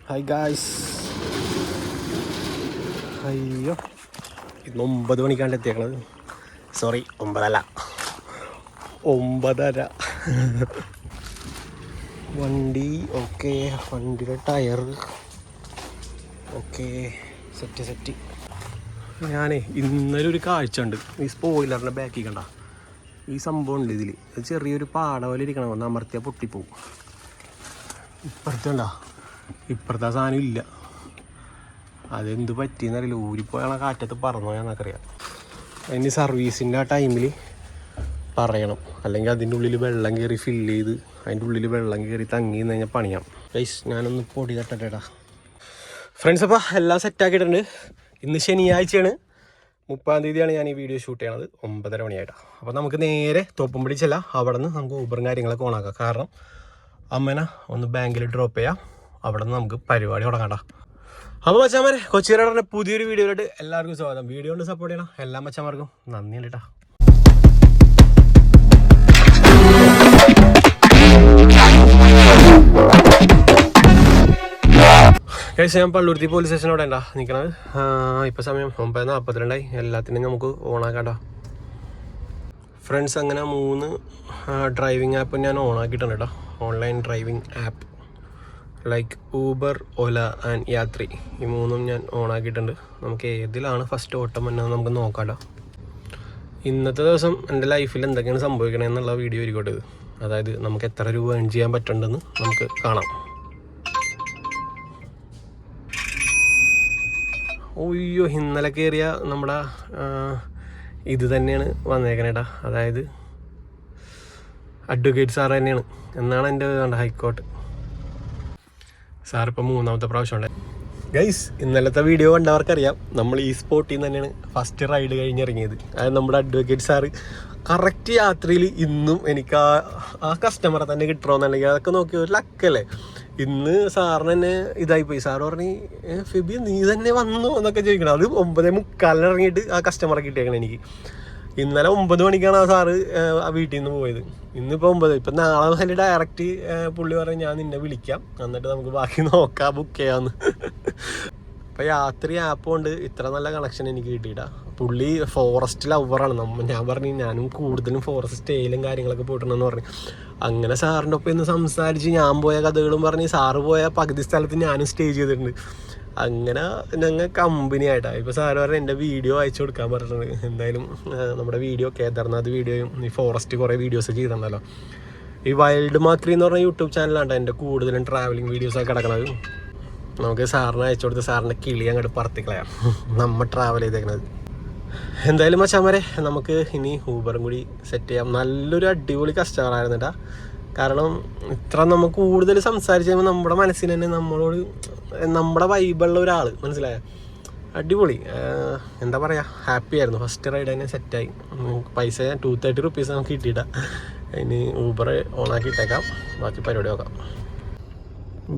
Hi guys. അയ്യോ, ഇന്ന് 9 മണിക്കാണ്ട് എത്തിയേക്കണത്. Sorry, 9 അല്ല, 9:30. വണ്ടി ഓക്കെ, വണ്ടിയുടെ ടയർ ഓക്കെ, സെറ്റ്. ഞാനേ ഇന്നലെ ഒരു കാഴ്ച ഉണ്ട്. ഈ സ്പോയിലറിൻ്റെ ബാക്കിൽ കണ്ട ഈ സംഭവം ഉണ്ട്. ഇതിൽ ചെറിയൊരു പാട പോലെ ഇരിക്കണം, ഒന്ന് അമർത്തിയാൽ പൊട്ടിപ്പോവും. ഇപ്പുറത്തെ സാധനം ഇല്ല. അതെന്ത് പറ്റിയെന്നറിയില്ല. ഊരിപ്പോയാണ് കാറ്റത്ത് പറന്നോ എന്നൊക്കറിയാം. അതിന് സർവീസിൻ്റെ ആ ടൈമിൽ പറയണം, അല്ലെങ്കിൽ അതിൻ്റെ ഉള്ളിൽ വെള്ളം കയറി ഫില്ല് ചെയ്ത് അതിൻ്റെ ഉള്ളിൽ വെള്ളം കയറി തങ്ങി നിന്ന് കഴിഞ്ഞാൽ പണിയാം. ഗൈസ്, ഞാനൊന്ന് പൊടി തട്ടട്ടേടാ ഫ്രണ്ട്സ്. അപ്പോൾ എല്ലാം സെറ്റാക്കിയിട്ടുണ്ട്. ഇന്ന് ശനിയാഴ്ചയാണ്, 30-ാം തീയതിയാണ് ഞാൻ ഈ വീഡിയോ ഷൂട്ട് ചെയ്യണത്. 9:30 മണിയായിട്ടാണ്. അപ്പോൾ നമുക്ക് നേരെ തോപ്പുംപടി ചെല്ലാം. അവിടെ നിന്ന് നമുക്ക് ഊബറും കാര്യങ്ങളൊക്കെ ഓണാക്കാം. കാരണം അമ്മേനെ ഒന്ന് ബാങ്കിൽ ഡ്രോപ്പ് ചെയ്യാം. അവിടെ നിന്ന് നമുക്ക് പരിപാടി തുടങ്ങാം. അപ്പോൾ മച്ചാന്മാരെ, കൊച്ചി റൈഡറിൻ്റെ പുതിയൊരു വീഡിയോയിലോട്ട് എല്ലാവർക്കും സ്വാഗതം. വീഡിയോ കൊണ്ട് സപ്പോർട്ട് ചെയ്യണം എല്ലാ മച്ചാന്മാർക്കും നന്ദിയുണ്ട് കേട്ടോ. കഴിച്ച് ഞാൻ പള്ളുരുത്തി പോലീസ് സ്റ്റേഷനോടെ ഉണ്ടാ നിൽക്കണത്. ഇപ്പോൾ സമയം 9:42. എല്ലാത്തിനും നമുക്ക് ഓണാക്കാട്ടോ ഫ്രണ്ട്സ്. അങ്ങനെ 3 ഡ്രൈവിംഗ് ആപ്പ് ഞാൻ ഓണാക്കിയിട്ടുണ്ട് കേട്ടോ. Online driving app like Uber, Ola and Yatri. ഈ 3ഉം ഞാൻ ഓണാക്കിയിട്ടുണ്ട്. നമുക്ക് ഏതിലാണ് ഫസ്റ്റ് ഓട്ടം എന്ന് നമുക്ക് നോക്കാമല്ലോ. ഇന്നത്തെ ദിവസം എൻ്റെ ലൈഫിൽ എന്തൊക്കെയാണ് സംഭവിക്കണമെന്നുള്ള വീഡിയോ ആയിരിക്കട്ടെ ഇത്. അതായത് നമുക്ക് എത്ര രൂപ ഏൺ ചെയ്യാൻ പറ്റുന്നുണ്ടെന്ന് നമുക്ക് കാണാം. ഓയ്യോ, ഇന്നലെ കയറിയ നമ്മുടെ ഇത് തന്നെയാണ് വന്നേക്കണേട്ടാ. അതായത് അഡ്വക്കേറ്റ് സാർ തന്നെയാണ് എന്നാണ് എൻ്റെ കണ്ട ഹൈക്കോർട്ട് സാർ. ഇപ്പം 3ാമത്തെ പ്രാവശ്യം ഉണ്ട് ഗൈസ്. ഇന്നലത്തെ വീഡിയോ കണ്ടവർക്കറിയാം, നമ്മൾ ഈ സ്പോട്ടിൽ നിന്ന് തന്നെയാണ് ഫസ്റ്റ് റൈഡ് കഴിഞ്ഞിറങ്ങിയത്. അതായത് നമ്മുടെ അഡ്വക്കേറ്റ് സാറ് കറക്റ്റ് യാത്രയിൽ ഇന്നും എനിക്ക് ആ കസ്റ്റമറെ തന്നെ കിട്ടണമെന്നുണ്ടെങ്കിൽ അതൊക്കെ നോക്കി ഒരു ലക്കല്ലേ. ഇന്ന് സാറിന് തന്നെ ഇതായിപ്പോയി. സാറ് പറഞ്ഞ്, ഫിബി നീ തന്നെ വന്നു എന്നൊക്കെ ചോദിക്കണം. അത് 9:45 ഇറങ്ങിയിട്ട് ആ കസ്റ്റമറെ കിട്ടിയേക്കണം എനിക്ക്. ഇന്നലെ 9 മണിക്കാണ് ആ സാറ് ആ വീട്ടിൽ നിന്ന് പോയത്. ഇന്നിപ്പോൾ 9. ഇപ്പം നാളെ തന്നെ ഡയറക്റ്റ് പുള്ളി പറഞ്ഞ് ഞാൻ നിന്നെ വിളിക്കാം, എന്നിട്ട് നമുക്ക് ബാക്കി നോക്കാം, ബുക്ക് ചെയ്യാമെന്ന്. അപ്പോൾ യാത്രി ആപ്പ് കൊണ്ട് ഇത്ര നല്ല കണക്ഷൻ എനിക്ക് കിട്ടിയിട്ടാ. പുള്ളി ഫോറസ്റ്റ് ലവറാണ്. ഞാൻ പറഞ്ഞു ഞാനും കൂടുതലും ഫോറസ്റ്റ് സ്റ്റേയിലും കാര്യങ്ങളൊക്കെ പോയിട്ടുണ്ടെന്ന് പറഞ്ഞു. അങ്ങനെ സാറിൻ്റെ ഒപ്പം ഇന്ന് സംസാരിച്ച് ഞാൻ പോയ കഥകളും പറഞ്ഞ് സാറ് പോയ പകുതി സ്ഥലത്ത് ഞാനും സ്റ്റേ ചെയ്തിട്ടുണ്ട്. അങ്ങനെ ഞങ്ങൾ കമ്പനി ആയിട്ടാണ്. ഇപ്പോൾ സാറ് പറഞ്ഞാൽ എൻ്റെ വീഡിയോ അയച്ചു കൊടുക്കാൻ പറഞ്ഞിട്ടുണ്ട്. എന്തായാലും നമ്മുടെ വീഡിയോ കേദാർനാഥ് വീഡിയോയും ഈ ഫോറസ്റ്റ് കുറേ വീഡിയോസ് ചെയ്തിട്ടുണ്ടല്ലോ. ഈ വൈൽഡ് മാക്രി എന്ന് പറഞ്ഞ യൂട്യൂബ് ചാനലാണ് എൻ്റെ കൂടുതലും ട്രാവലിംഗ് വീഡിയോസൊക്കെ കിടക്കണത്. നമുക്ക് സാറിന് അയച്ചു കൊടുത്ത് സാറിൻ്റെ കിളി അങ്ങോട്ട് പറത്തിക്കളയാം നമ്മൾ ട്രാവൽ ചെയ്തേക്കണത്. എന്തായാലും മച്ചാന്മാരെ, നമുക്ക് ഇനി ഊബറും കൂടി സെറ്റ് ചെയ്യാം. നല്ലൊരു അടിപൊളി കസ്റ്റമറായിരുന്നു കേട്ടോ. കാരണം ഇത്ര നമുക്ക് കൂടുതൽ സംസാരിച്ച് കഴിയുമ്പോൾ നമ്മുടെ മനസ്സിന് തന്നെ നമ്മളോട് നമ്മുടെ വൈബുള്ള ഒരാൾ, മനസ്സിലായ അടിപൊളി. എന്താ പറയുക, ഹാപ്പി ആയിരുന്നു. ഫസ്റ്റ് റൈഡ് തന്നെ സെറ്റായി. പൈസ 230 റുപ്പീസ് നമുക്ക് കിട്ടിയിട്ടാ. ഇനി ഊബർ ഓണാക്കി ഇട്ടേക്കാം, ബാക്കി പരിപാടി നോക്കാം.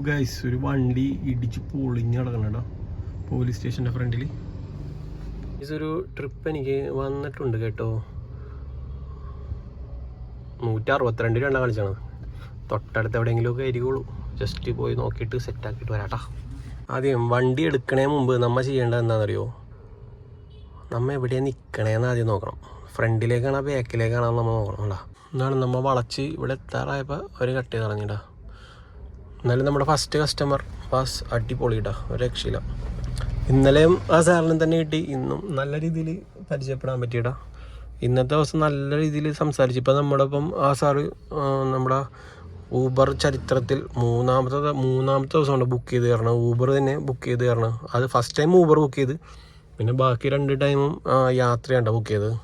ഗൈസ്, ഒരു വണ്ടി ഇടിച്ച് പൊളിഞ്ഞ് കിടക്കണം കേട്ടോ പോലീസ് സ്റ്റേഷൻ്റെ ഫ്രണ്ടിൽ. ഇതൊരു ട്രിപ്പ് എനിക്ക് വന്നിട്ടുണ്ട് കേട്ടോ. 162 രൂപ കളിച്ചാണ്. തൊട്ടടുത്ത് എവിടെയെങ്കിലുമൊക്കെ ആയിരിക്കുള്ളൂ. ജസ്റ്റ് പോയി നോക്കിയിട്ട് സെറ്റാക്കിയിട്ട് വരാട്ടാ. ആദ്യം വണ്ടി എടുക്കണേ മുമ്പ് നമ്മൾ ചെയ്യേണ്ടത് എന്താണെന്നറിയോ, നമ്മൾ എവിടെയാണ് നിൽക്കണേന്ന് ആദ്യം നോക്കണം. ഫ്രണ്ടിലേക്കാണോ ബാക്കിലേക്കാണോ നമ്മൾ നോക്കണം കേട്ടോ. എന്നാണ് നമ്മൾ വളച്ച് ഇവിടെ എത്താറായപ്പോൾ ഒരു കട്ട് ചെയ്ത് കളഞ്ഞിട്ടാ. എന്നാലും നമ്മുടെ ഫസ്റ്റ് കസ്റ്റമർ പാസ് അടിപൊളി കേട്ടോ, ഒരു രക്ഷയില്ല. ഇന്നലെയും ആ സാറിന് തന്നെ കിട്ടി. ഇന്നും നല്ല രീതിയിൽ പരിചയപ്പെടാൻ പറ്റിയിട്ടാ. ഇന്നത്തെ ദിവസം നല്ല രീതിയിൽ സംസാരിച്ചു. ഇപ്പം നമ്മുടെ ഒപ്പം ആ സാറ് നമ്മുടെ ഊബർ ചരിത്രത്തിൽ മൂന്നാമത്തെ ദിവസമാണ് ബുക്ക് ചെയ്ത് തരണം. ഊബർ തന്നെ ബുക്ക് ചെയ്ത് തരണം. അത് ഫസ്റ്റ് ടൈം ഊബർ ബുക്ക് ചെയ്ത്, പിന്നെ ബാക്കി 2 ടൈമും യാത്രയാണ് ബുക്ക് ചെയ്തത്.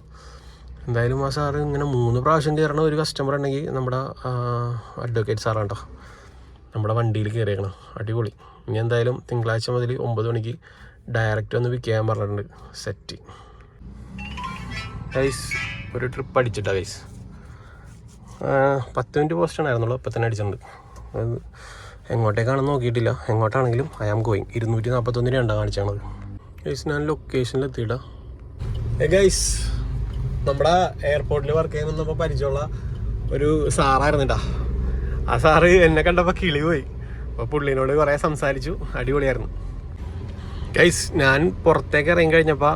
എന്തായാലും ആ സാറ് ഇങ്ങനെ 3 പ്രാവശ്യം കയറണ ഒരു കസ്റ്റമർ ഉണ്ടെങ്കിൽ നമ്മുടെ അഡ്വക്കേറ്റ് സാറാണ് കേട്ടോ നമ്മുടെ വണ്ടിയിൽ കയറിയേക്കണം. അടിപൊളി. ഇനി എന്തായാലും തിങ്കളാഴ്ച മുതൽ 9 മണിക്ക് ഡയറക്റ്റ് ഒന്ന് വിൽക്കാൻ പറഞ്ഞിട്ടുണ്ട്. Set guys. ഒരു ട്രിപ്പ് അടിച്ചിട്ടാ ഗൈസ്. 10 മിനിറ്റ് പോസ്റ്റ് ഉണ്ടായിരുന്നുള്ളൂ, ഇപ്പം തന്നെ അടിച്ചിട്ടുണ്ട്. അത് എങ്ങോട്ടേക്കാണെന്ന് നോക്കിയിട്ടില്ല. എങ്ങോട്ടാണെങ്കിലും ഐ ആം ഗോയിങ്. 241 രൂപ കാണിച്ചാണത് ഗൈസ്. ഞാൻ ലൊക്കേഷനിൽ എത്തിയിട്ടാ ഗൈസ്. നമ്മുടെ എയർപോർട്ടിൽ വർക്ക് ചെയ്യുന്നപ്പോൾ പരിചയമുള്ള ഒരു സാറായിരുന്നു കേട്ടോ. ആ സാറ് എന്നെ കണ്ടപ്പോൾ കിളി പോയി. അപ്പോൾ പുള്ളീനോട് കുറേ സംസാരിച്ചു, അടിപൊളിയായിരുന്നു ഗൈസ്. ഞാൻ പുറത്തേക്ക് ഇറങ്ങി കഴിഞ്ഞപ്പോൾ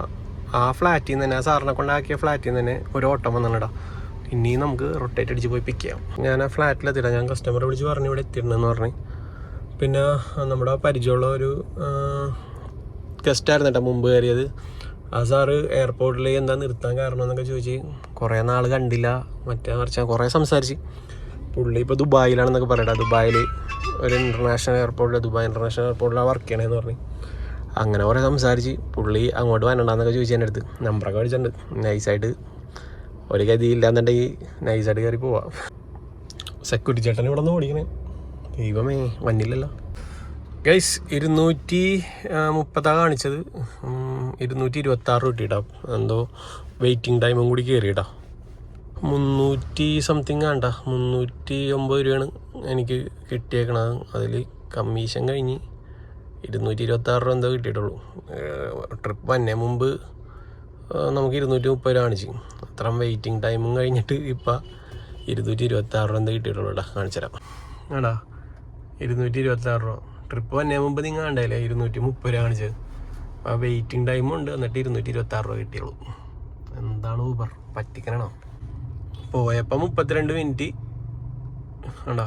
ആ ഫ്ലാറ്റിൽ നിന്ന് തന്നെ, ആ സാറിനെ കൊണ്ടാക്കിയ ഫ്ലാറ്റിൽ നിന്ന് തന്നെ ഒരു ഓട്ടം വന്നിട്ടാ, ഇനിയും നമുക്ക് റൊട്ടേറ്റ് അടിച്ച് പോയി പിക്ക് ചെയ്യാം. ഞാൻ ആ ഫ്ലാറ്റിലെത്തിയിട്ടാണ്, ഞാൻ കസ്റ്റമറെ വിളിച്ച് പറഞ്ഞു ഇവിടെ എത്തിയിട്ടുണ്ടെന്ന് പറഞ്ഞ്. പിന്നെ നമ്മുടെ പരിചയമുള്ള ഒരു ഗസ്റ്റായിരുന്നു കേട്ടോ മുമ്പ് കയറിയത്. ആ സാറ് എയർപോർട്ടിൽ എന്താ നിർത്താൻ കാരണം എന്നൊക്കെ ചോദിച്ച്, കുറേ നാൾ കണ്ടില്ല മറ്റേ മറിച്ച് കുറേ സംസാരിച്ച്. പുള്ളി ഇപ്പോൾ ദുബായിലാണെന്നൊക്കെ പറയട്ടെ, ദുബായിൽ ഒരു ഇൻ്റർനാഷണൽ എയർപോർട്ടിൽ, ദുബായ് ഇൻ്റർനാഷണൽ എയർപോർട്ടിലാണ് വർക്ക് ചെയ്യണമെന്ന് പറഞ്ഞ്. അങ്ങനെ കുറേ സംസാരിച്ച് പുള്ളി അങ്ങോട്ട് വരണ്ടെന്നൊക്കെ ചോദിച്ചു എൻ്റെ അടുത്ത്. നമ്പറൊക്കെ മേടിച്ചിട്ടുണ്ട്. നൈസായിട്ട് ഒരു ഗതിയില്ലാന്നുണ്ടെങ്കിൽ നൈസായിട്ട് കയറി പോവാം. സെക്യൂരിറ്റി ചേട്ടൻ ഇവിടെ നിന്ന് ഓടിക്കണേ, ദൈവമേ വന്നില്ലല്ലോ ഗൈസ്. 230 കാണിച്ചത്, 226 കിട്ടിയിട്ടാ. എന്തോ വെയിറ്റിംഗ് ടൈമും കൂടി കയറിയിട്ടാ. 300 സംതിങ് ആണ്ട, 309 രൂപയാണ് എനിക്ക് കിട്ടിയേക്കണത്. അതിൽ കമ്മീഷൻ കഴിഞ്ഞ് 226 രൂപ എന്തോ കിട്ടിയിട്ടുള്ളൂ. ട്രിപ്പ് വന്നേ മുമ്പ് നമുക്ക് 230 രൂപ കാണിച്ചു. അത്രയും വെയിറ്റിംഗ് ടൈമും കഴിഞ്ഞിട്ട് ഇപ്പം 226 രൂപ എന്തോ കിട്ടിയിട്ടുള്ളൂ കേട്ടോ. കാണിച്ചു തരാം ആടാ, 226 രൂപ. ട്രിപ്പ് വന്നേ മുമ്പ് നിങ്ങൾ കണ്ടല്ലേ 230 രൂപ കാണിച്ചത്. ആ വെയിറ്റിംഗ് ടൈമും ഉണ്ട്, എന്നിട്ട് 226 രൂപ കിട്ടിയുള്ളൂ. എന്താണ് ഊബർ പറ്റിക്കണോ? പോയപ്പോൾ 32 മിനിറ്റ് ആണ്ടാ,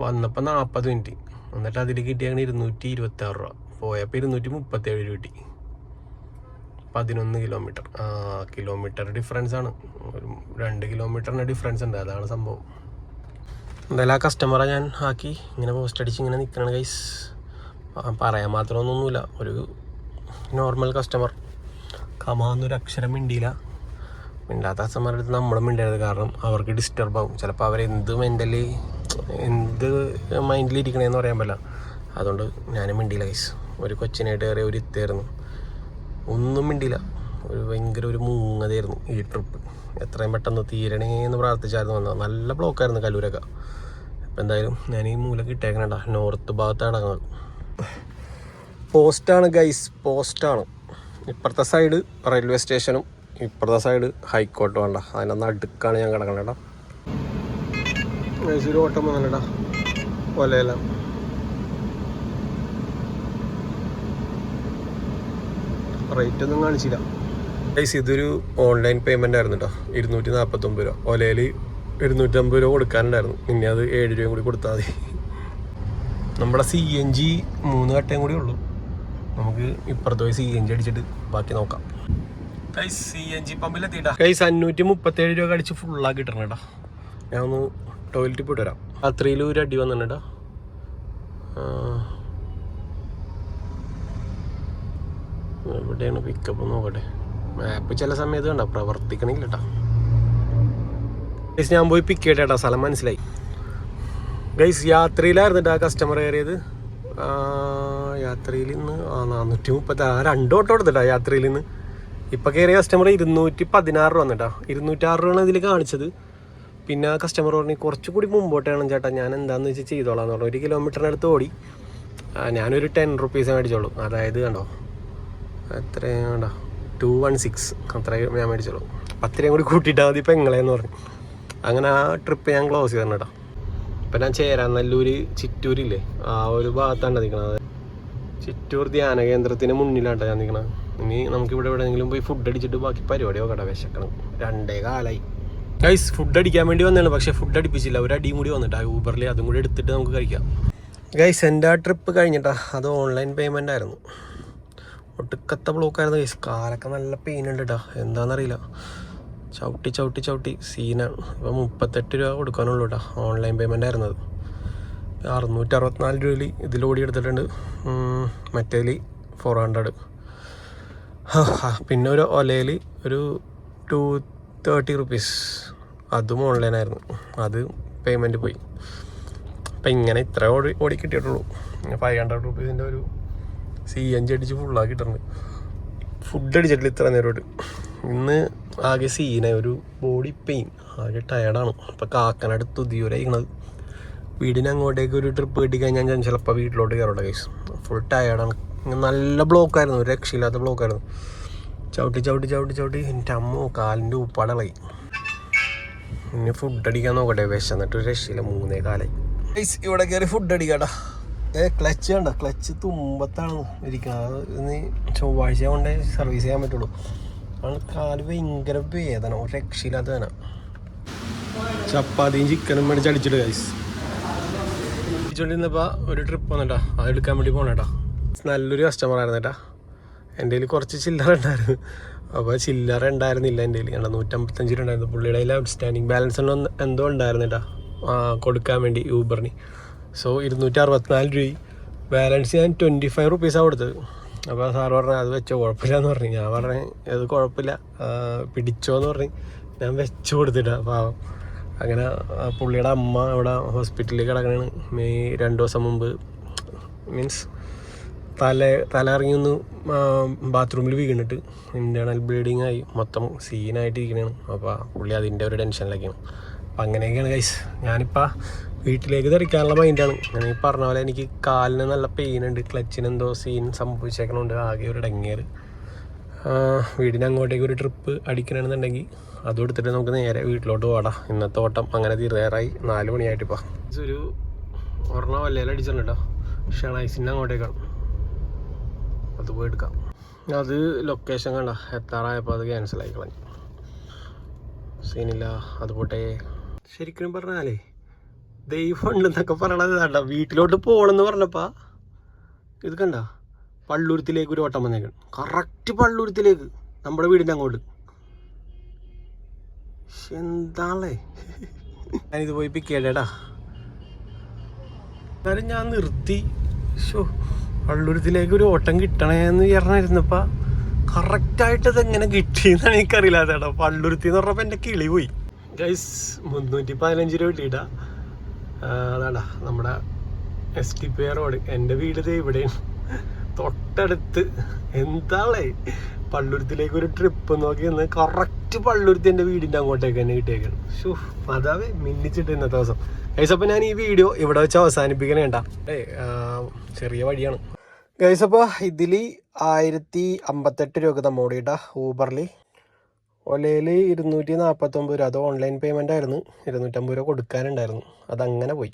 വന്നപ്പോൾ 40 മിനിറ്റ്, എന്നിട്ട് അതിൽ കിട്ടിയാണ് 226 രൂപ. പോയപ്പോൾ 237 രൂപ കിട്ടി. 11 കിലോമീറ്റർ. കിലോമീറ്റർ ഡിഫറൻസ് ആണ്, ഒരു 2 കിലോമീറ്ററിന് ഡിഫറൻസ് ഉണ്ട്. അതാണ് സംഭവം. എന്തായാലും ആ കസ്റ്റമറെ ഞാൻ ആക്കി ഇങ്ങനെ പോസ്റ്റ് അടിച്ച് ഇങ്ങനെ നിൽക്കണം ഗൈസ്. പറയാൻ മാത്രമൊന്നുമില്ല, ഒരു നോർമൽ കസ്റ്റമർ. കമാന്നൊരു അക്ഷരം മിണ്ടിയില്ല. മിണ്ടാത്ത കസ്റ്റമറുടെ അടുത്ത് നമ്മളും മിണ്ടരുത്, കാരണം അവർക്ക് ഡിസ്റ്റർബ് ആവും. ചിലപ്പോൾ അവരെന്ത് മെൻ്റലി എന്ത് മൈൻഡിലിരിക്കണേന്ന് പറയാൻ പറ്റില്ല. അതുകൊണ്ട് ഞാനും മിണ്ടിയില്ല ഗൈസ്. ഒരു കൊച്ചിനായിട്ട് കയറിയ ഒരു ഇത്തായിരുന്നു, ഒന്നും മിണ്ടിയില്ല. ഒരു ഭയങ്കര ഒരു മൂങ്ങതായിരുന്നു ഈ ട്രിപ്പ്. എത്രയും പെട്ടെന്ന് തീരണേന്ന് പ്രാർത്ഥിച്ചായിരുന്നു വന്നത്. നല്ല ബ്ലോക്കായിരുന്നു കല്ലൂരൊക്കെ. അപ്പം എന്തായാലും ഞാൻ ഈ മൂലക്ക് ഇട്ടേക്കണേണ്ട, നോർത്ത് ഭാഗത്ത് അടങ്ങുന്നത്. പോസ്റ്റാണ് ഗൈസ്, പോസ്റ്റാണ്. ഇപ്പുറത്തെ സൈഡ് റെയിൽവേ സ്റ്റേഷനും ഇപ്പുറത്തെ സൈഡ് ഹൈക്കോർട്ടും വേണ്ട. അതിൻ്റെ നടുക്കാണ് ഞാൻ കിടക്കണേടാ. ഒരു ഓട്ടം വന്നല്ലേടാ കൊലയെല്ലാം. റേറ്റ് ഒന്നും കാണിച്ചില്ല ഗൈസ്. ഇതൊരു ഓൺലൈൻ പേയ്മെൻ്റ് ആയിരുന്നു കേട്ടോ. 249 രൂപ. ഒലയിൽ 250 രൂപ കൊടുക്കാനുണ്ടായിരുന്നു. ഇനി അത് 7 രൂപയും കൂടി കൊടുത്താൽ മതി. നമ്മുടെ CNG 3 കട്ടയും കൂടി ഉള്ളൂ. നമുക്ക് ഇപ്പുറത്ത് പോയി CNG അടിച്ചിട്ട് ബാക്കി നോക്കാം ഗൈസ്. CNG പമ്പിലെത്തിയിട്ടാ guys. 537 രൂപ അടിച്ച് ഫുള്ളാക്കി കിട്ടണം കേട്ടോ. ഞാൻ ഒന്ന് ടോയ്ലറ്റിൽ പോയിട്ട് വരാം. രാത്രിയിൽ ഒരു അടി വന്നിട്ടാ. എവിടെയാണ് പിക്കപ്പ് നോക്കട്ടെ. മാപ്പ് ചില സമയത്ത് കണ്ട പ്രവർത്തിക്കണില്ല കേട്ടോ ഗൈസ്. ഞാൻ പോയി പിക്ക് ചെയ്യട്ടെ, സ്ഥലം മനസ്സിലായി ഗൈസ്. യാത്രയിലായിരുന്നിട്ട് ആ കസ്റ്റമർ കയറിയത്. യാത്രയിൽ നിന്ന് 430 2 ഓട്ടോ എടുത്തിട്ടാ യാത്രയിൽ നിന്ന്. ഇപ്പം കയറിയ കസ്റ്റമർ 216 രൂപ വന്നിട്ടാ. 206 രൂപയാണ് ഇതിൽ കാണിച്ചത്. പിന്നെ കസ്റ്റമർ പറഞ്ഞു കുറച്ചുകൂടി മുമ്പോട്ടാണ് ചേട്ടാ, ഞാൻ എന്താണെന്ന് വെച്ചാൽ ചെയ്തോളാം എന്ന് പറഞ്ഞു. 1 കിലോമീറ്ററിനടുത്ത് ഓടി. ഞാനൊരു 10 റുപ്പീസ് മേടിച്ചോളൂ. അതായത് കണ്ടോ എത്രയും കണ്ടോ 216 അത്രയും ഞാൻ മേടിച്ചോളൂ. 10 രൂപയും കൂടി കൂട്ടിയിട്ടാൽ മതി പെങ്ങളെന്ന് പറഞ്ഞു. അങ്ങനെ ആ ട്രിപ്പ് ഞാൻ ക്ലോസ് ചെയ്തിട്ടുണ്ട് കേട്ടോ. ഇപ്പം ഞാൻ ചേരാനല്ലൂർ ചിറ്റൂരില്ലേ, ആ ഒരു ഭാഗത്താണ് നിൽക്കണത്. ചിറ്റൂർ ധ്യാന കേന്ദ്രത്തിന് മുന്നിലാട്ടോ ഞാൻ നിൽക്കണത്. ഇനി നമുക്കിവിടെ എവിടെയെങ്കിലും പോയി ഫുഡ് അടിച്ചിട്ട് ബാക്കി പരിപാടി നോക്കട്ടെ. വിശക്കണം, 2 കാലമായി ഗൈസ്. ഫുഡ് അടിക്കാൻ വേണ്ടി വന്നതാണ്, പക്ഷേ ഫുഡ് അടിപ്പിച്ചില്ല. ഒരു അടിയും കൂടി വന്നിട്ട് ആ ഊബറിൽ അതും കൂടി എടുത്തിട്ട് നമുക്ക് കഴിക്കാം ഗൈസ്. എൻ്റെ ആ ട്രിപ്പ് കഴിഞ്ഞിട്ടാ. അത് ഓൺലൈൻ പേയ്മെൻ്റ് ആയിരുന്നു. ഒട്ടുക്കത്ത ബ്ലോക്കായിരുന്നു ഗൈസ്. കാലൊക്കെ നല്ല പെയിൻ ഉണ്ട് കേട്ടോ, എന്താണെന്നറിയില്ല. ചവിട്ടി ചവിട്ടി ചവിട്ടി സീനാണ്. ഇപ്പം 38 രൂപ കൊടുക്കാനുള്ളൂ കേട്ടോ. ഓൺലൈൻ പേയ്മെൻ്റ് ആയിരുന്നത്. 664 രൂപയിൽ ഇതിലോടി എടുത്തിട്ടുണ്ട്. മറ്റേതിൽ 400. പിന്നെ ഒരു ഒലയിൽ ഒരു 230 റുപ്പീസ്, അതും ഓൺലൈനായിരുന്നു. അത് പേയ്മെൻറ്റ് പോയി. അപ്പം ഇങ്ങനെ ഇത്ര ഓടി കിട്ടിയിട്ടുള്ളൂ. 500 റുപ്പീസിൻ്റെ ഒരു CNG അടിച്ച് ഫുള്ളാക്കിയിട്ടുണ്ട്. ഫുഡ് അടിച്ചിട്ടില്ല ഇത്ര നേരമായിട്ട്. ഇന്ന് ആകെ സീനായി, ഒരു ബോഡി പെയിൻ, ആകെ ടയർഡാണ്. അപ്പോൾ കാക്കനടുത്ത് ഉദിയൂരായിരിക്കണത്. വീടിന് അങ്ങോട്ടേക്ക് ഒരു ട്രിപ്പ് കിട്ടിക്കഴിഞ്ഞാൽ ഞാൻ ചിലപ്പോൾ വീട്ടിലോട്ട് കയറട്ടെ ഗൈസ്. ഫുൾ ടയർഡാണ്. നല്ല ബ്ലോക്കായിരുന്നു, ഒരു രക്ഷയില്ലാത്ത ബ്ലോക്കായിരുന്നു. ചവിട്ടി ചവിട്ടി ചവിട്ടി ചവിട്ടി എൻ്റെ അമ്മ കാലിൻ്റെ ഉപ്പാടളായി. ഇനി ഫുഡ് അടിക്കാൻ നോക്കട്ടെ. വിശന്നിട്ട് ഒരു രക്ഷയില്ല. 3 കാലായി. ഇവിടെ കയറി ഫുഡ് അടിക്കാട്ടാ. ക്ലച്ച് കണ്ട, ക്ലച്ച് തുമ്പത്താണ് ഇരിക്കുന്നത്. ഇന്ന് ചൊവ്വാഴ്ച കൊണ്ടേ സർവീസ് ചെയ്യാൻ പറ്റുള്ളൂ. ആണ് കാല് ഭയങ്കര വേദന, ഒരു രക്ഷയില്ലാത്ത വേദന. ചപ്പാത്തിയും ചിക്കനും മേടിച്ച് അടിച്ചിട്ട് ഗൈസ് അടിച്ചോണ്ടിരുന്നപ്പോൾ ഒരു ട്രിപ്പ് വന്നിട്ടാ, അത് എടുക്കാൻ വേണ്ടി പോണേട്ടാ. നല്ലൊരു കസ്റ്റമർ ആയിരുന്നു കേട്ടാ. എൻ്റെ കയ്യിൽ കുറച്ച് ചില്ലറ ഉണ്ടായിരുന്നു. അപ്പോൾ ചില്ലറ ഉണ്ടായിരുന്നില്ല എൻ്റെ കയ്യിൽ. 155 രൂപ ഉണ്ടായിരുന്നു. പുള്ളിയുടെ കയ്യിൽ ഔട്ട്സ്റ്റാൻഡിങ് ബാലൻസ് എന്തോ ഉണ്ടായിരുന്നു കേട്ടാ കൊടുക്കാൻ വേണ്ടി യൂബറിന്. സോ 264 രൂപ ബാലൻസ്. ഞാൻ 25 റുപ്പീസാണ് കൊടുത്തത്. അപ്പോൾ സാറ് പറഞ്ഞാൽ അത് വെച്ചോ, കുഴപ്പമില്ല എന്ന് പറഞ്ഞു. ഞാൻ പറഞ്ഞു അത് കുഴപ്പമില്ല, പിടിച്ചോ എന്ന് പറഞ്ഞ് ഞാൻ വെച്ച് കൊടുത്തിട്ടാ പാവം. അങ്ങനെ പുള്ളിയുടെ അമ്മ ഇവിടെ ഹോസ്പിറ്റലിൽ കിടക്കണതാണ്. മെയ് 2 ദിവസം മുമ്പ്. മീൻസ് തല ഇറങ്ങി ഒന്ന് ബാത്റൂമിൽ വീണിട്ട് ഇൻറ്റേർണൽ ബ്ലീഡിങ് ആയി, മൊത്തം സീനായിട്ട് ഇരിക്കണതാണ്. അപ്പോൾ പുള്ളി അതിൻ്റെ ഒരു ടെൻഷനിലൊക്കെയാണ്. അപ്പം അങ്ങനെയൊക്കെയാണ് ഗൈസ്. ഞാനിപ്പോൾ വീട്ടിലേക്ക് തെറിക്കാനുള്ള മൈൻഡാണ്. ഞാൻ ഈ പറഞ്ഞ പോലെ എനിക്ക് കാലിന് നല്ല പെയിനുണ്ട്, ക്ലച്ചിന് എന്തോ സീൻ സംഭവിച്ചേക്കണുണ്ട്. ആകെ ഒരു ഇടങ്ങേറ്. വീടിന് അങ്ങോട്ടേക്ക് ഒരു ട്രിപ്പ് അടിക്കണമെന്നുണ്ടെങ്കിൽ അതും എടുത്തിട്ട് നമുക്ക് നേരെ വീട്ടിലോട്ട് പോടാം. ഇന്നത്തെ ഓട്ടം അങ്ങനെ തീരാറായി. 4 മണിയായിട്ടിപ്പോൾ. ഒരു ഒരെണ്ണം വല്ലയിൽ അടിച്ചിട്ടുണ്ട് കേട്ടോ. ഷണൈസിൻ്റെ അങ്ങോട്ടേക്കാണ്. അത് പോയി എടുക്കാം. അത് ലൊക്കേഷൻ കണ്ട എത്താറായപ്പോൾ അത് ക്യാൻസലായി കളഞ്ഞു. സീനില്ല, അത് പോട്ടെ. ശരിക്കും പറഞ്ഞാലേ ദൈവം ഉണ്ടെന്നൊക്കെ പറയണത് വേണ്ട. വീട്ടിലോട്ട് പോകണമെന്ന് പറഞ്ഞപ്പോൾ ഇത് കണ്ട പള്ളുരുത്തിലേക്ക് ഒരു ഓട്ടം വന്നേക്കണം. കറക്റ്റ് പള്ളുരുത്തിലേക്ക്, നമ്മുടെ വീടിൻ്റെ അങ്ങോട്ട്. എന്താണേ ഞാനിത് പോയി പിക്ക് ചെയ്യണ്ടേടാ. എന്നാലും ഞാൻ നിർത്തി. പള്ളുരുത്തിലേക്ക് ഒരു ഓട്ടം കിട്ടണേന്ന് പറഞ്ഞിരുന്നപ്പോൾ കറക്റ്റായിട്ട് ഇതെങ്ങനെ കിട്ടിയെന്നാണ് എനിക്കറിയില്ല ചേട്ടാ. പള്ളുരുത്തി എന്ന് പറഞ്ഞപ്പോൾ എൻ്റെ കിളി പോയി ഗൈസ്. 315 രൂപ കിട്ടിയിട്ടാ. അതാടാ നമ്മുടെ STP റോഡ്. എൻ്റെ വീട് ഇവിടെയാണ്, തൊട്ടടുത്ത്. എന്താളേ പള്ളുരുത്തിലേക്ക് ഒരു ട്രിപ്പ് നോക്കി നിന്ന് കറക്റ്റ് പള്ളുരുത്തി എൻ്റെ വീടിൻ്റെ അങ്ങോട്ടേക്ക് തന്നെ കിട്ടിയേക്കാണ്. അതാവേ മിന്നിച്ചിട്ട് ഇന്നത്തെ ദിവസം ഗൈസ്. അപ്പോൾ ഞാൻ ഈ വീഡിയോ ഇവിടെ വെച്ച് അവസാനിപ്പിക്കണേണ്ട. ചെറിയ വഴിയാണ് ഗൈസ്. അപ്പോൾ ഇതിൽ 1058 രൂപ നമ്മോട് കേട്ടാ ഊബറിൽ. ഒലയിൽ 249 രൂപ. അത് ഓൺലൈൻ പേയ്മെൻ്റ് ആയിരുന്നു. 250 രൂപ കൊടുക്കാനുണ്ടായിരുന്നു. അതങ്ങനെ പോയി.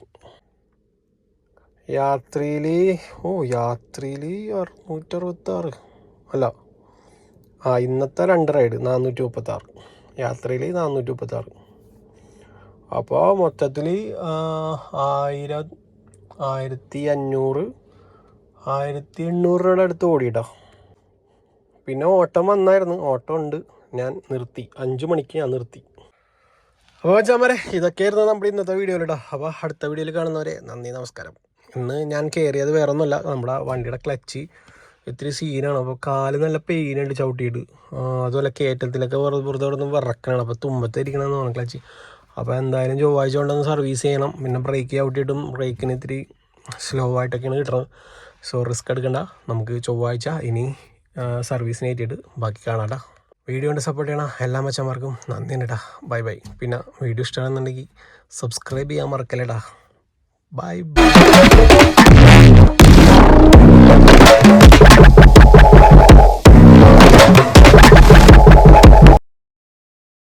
യാത്രയിൽ 666 അല്ല, ഇന്നത്തെ 2 റൈഡ് 436. യാത്രയിൽ 436. അപ്പോൾ മൊത്തത്തിൽ 1500 1800 രൂപയുടെ അടുത്ത് ഓടിയിട്ടോ. പിന്നെ ഓട്ടം വന്നായിരുന്നു, ഓട്ടം ഉണ്ട്. ഞാൻ നിർത്തി, 5 മണിക്ക് ഞാൻ നിർത്തി. അപ്പോൾ ചാമരെ ഇതൊക്കെയായിരുന്നു നമ്മുടെ ഇന്നത്തെ വീഡിയോയിലിട്ടോ. അപ്പോൾ അടുത്ത വീഡിയോയിൽ കാണുന്നവരെ നന്ദി, നമസ്കാരം. ഇന്ന് ഞാൻ കയറിയത് വേറെ ഒന്നുമല്ല, നമ്മുടെ വണ്ടിയുടെ ക്ലച്ച് ഇത്തിരി സീനാണ്. അപ്പോൾ കാല് നല്ല പെയിനുണ്ട് ചവിട്ടിയിട്ട്. അതുപോലെ കയറ്റത്തിലൊക്കെ വെറുതെ ഒന്നും വിറക്കണതാണ്. അപ്പോൾ തുമ്പത്തിരിക്കണമെന്ന് തോന്നുന്നു ക്ലച്ച്. അപ്പോൾ എന്തായാലും ചൊവ്വാഴ്ച കൊണ്ടൊന്ന് സർവീസ് ചെയ്യണം. പിന്നെ ബ്രേക്ക് ചവിട്ടിയിട്ടും ബ്രേക്കിന് ഇത്തിരി സ്ലോ ആയിട്ടൊക്കെയാണ് കിട്ടുന്നത്. സോ റിസ്ക് എടുക്കണ്ട. നമുക്ക് ചൊവ്വാഴ്ച ഇനി സർവീസിന് കയറ്റിയിട്ട് ബാക്കി കാണാം. വീഡിയോ കൊണ്ട് സപ്പോർട്ട് ചെയ്യണം എല്ലാ മച്ചന്മാർക്കും നന്ദി കേട്ടാ. Bye bye. പിന്നെ വീഡിയോ ഇഷ്ടമാണെന്നുണ്ടെങ്കിൽ സബ്സ്ക്രൈബ് ചെയ്യാൻ മറക്കല്ലേടാ. Bye bye.